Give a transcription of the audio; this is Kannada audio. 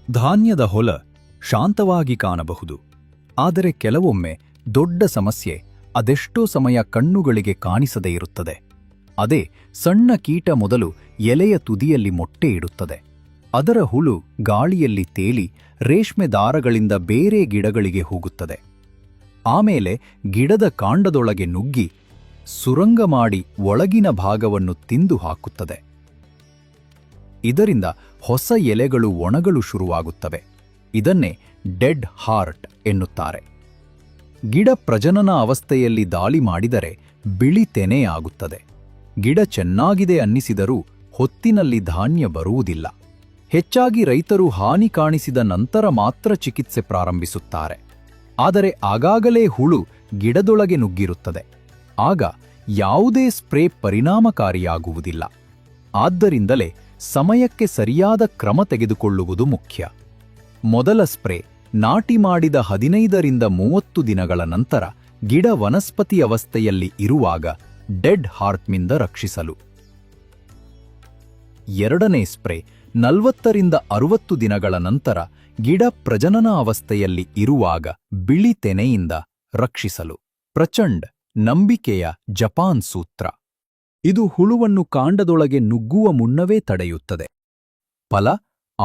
ಧಾನ್ಯದ ಹೊಲ ಶಾಂತವಾಗಿ ಕಾಣಬಹುದು, ಆದರೆ ಕೆಲವೊಮ್ಮೆ ದೊಡ್ಡ ಸಮಸ್ಯೆ ಅದೆಷ್ಟೋ ಸಮಯ ಕಣ್ಣುಗಳಿಗೆ ಕಾಣಿಸದೇ ಇರುತ್ತದೆ. ಅದೇ ಸಣ್ಣ ಕೀಟ ಮೊದಲು ಎಲೆಯ ತುದಿಯಲ್ಲಿ ಮೊಟ್ಟೆ ಇಡುತ್ತದೆ. ಅದರ ಹುಳು ಗಾಳಿಯಲ್ಲಿ ತೇಲಿ ರೇಷ್ಮೆ ದಾರಗಳಿಂದ ಬೇರೆ ಗಿಡಗಳಿಗೆ ಹೋಗುತ್ತದೆ. ಆಮೇಲೆ ಗಿಡದ ಕಾಂಡದೊಳಗೆ ನುಗ್ಗಿ ಸುರಂಗ ಮಾಡಿ ಒಳಗಿನ ಭಾಗವನ್ನು ತಿಂದು ಹಾಕುತ್ತದೆ. ಇದರಿಂದ ಹೊಸ ಎಲೆಗಳು ಒಣಗಲು ಶುರುವಾಗುತ್ತವೆ. ಇದನ್ನೇ ಡೆಡ್ ಹಾರ್ಟ್ ಎನ್ನುತ್ತಾರೆ. ಗಿಡ ಪ್ರಜನನ ಅವಸ್ಥೆಯಲ್ಲಿ ದಾಳಿ ಮಾಡಿದರೆ ಬಿಳಿ ತೆನೆ ಆಗುತ್ತದೆ. ಗಿಡ ಚೆನ್ನಾಗಿದೆ ಅನ್ನಿಸಿದರೂ ಹೊತ್ತಿನಲ್ಲಿ ಧಾನ್ಯ ಬರುವುದಿಲ್ಲ. ಹೆಚ್ಚಾಗಿ ರೈತರು ಹಾನಿ ಕಾಣಿಸಿದ ನಂತರ ಮಾತ್ರ ಚಿಕಿತ್ಸೆ ಪ್ರಾರಂಭಿಸುತ್ತಾರೆ. ಆದರೆ ಆಗಾಗಲೇ ಹುಳು ಗಿಡದೊಳಗೆ ನುಗ್ಗಿರುತ್ತದೆ. ಆಗ ಯಾವುದೇ ಸ್ಪ್ರೇ ಪರಿಣಾಮಕಾರಿಯಾಗುವುದಿಲ್ಲ. ಆದ್ದರಿಂದಲೇ ಸಮಯಕ್ಕೆ ಸರಿಯಾದ ಕ್ರಮ ತೆಗೆದುಕೊಳ್ಳುವುದು ಮುಖ್ಯ. ಮೊದಲ ಸ್ಪ್ರೇ ನಾಟಿ ಮಾಡಿದ 15ರಿಂದ 30 ದಿನಗಳ ನಂತರ ಗಿಡ ವನಸ್ಪತಿ ಅವಸ್ಥೆಯಲ್ಲಿ ಇರುವಾಗ ಡೆಡ್ ಹಾರ್ಟ್ನಿಂದ ರಕ್ಷಿಸಲು. ಎರಡನೇ ಸ್ಪ್ರೇ 40ರಿಂದ 60 ದಿನಗಳ ನಂತರ ಗಿಡ ಪ್ರಜನನ ಅವಸ್ಥೆಯಲ್ಲಿ ಇರುವಾಗ ಬಿಳಿ ತೆನೆಯಿಂದ ರಕ್ಷಿಸಲು. ಪ್ರಚಂಡ್ ನಂಬಿಕೆಯ ಜಪಾನ್ ಸೂತ್ರ. ಇದು ಹುಳುವನ್ನು ಕಾಂಡದೊಳಗೆ ನುಗ್ಗುವ ಮುನ್ನವೇ ತಡೆಯುತ್ತದೆ. ಫಲ